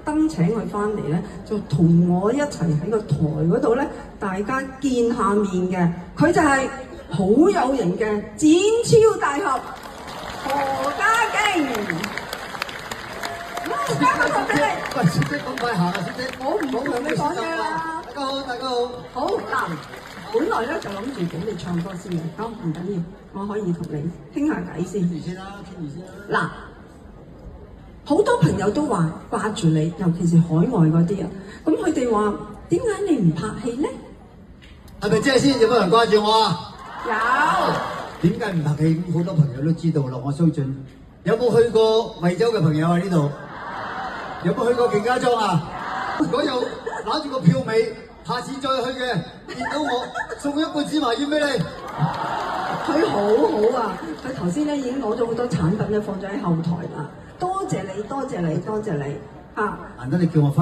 登請佢翻嚟咧，就同我一齊喺個台嗰度咧，大家見下面嘅。佢就係好有型嘅展超大俠何家勁。交個台俾你。喂，小姐咁快行啊，小姐。我唔好同你講嘢啦。大家好，大家好。好嗱，本來咧就諗住俾你唱歌先嘅，好唔緊要，我可以同你傾下偈先。傾住先啦，傾住先啦。嗱，好多朋友都話掛住你，尤其是海外嗰啲啊。咁佢哋話點解你唔拍戲咧？係咪真係先？有冇人掛住我啊？有。點解唔拍戲？好多朋友都知道啦。我相信有冇去過惠州嘅朋友喺呢度？有冇去過勁家莊啊？如果有攞住個票尾，下次再去嘅，見到我送一個芝麻丸俾你。佢好好啊！佢頭先咧已經攞咗好多產品咧放咗喺後台啦。多謝你，多謝你，多謝你嚇！難得你叫我翻。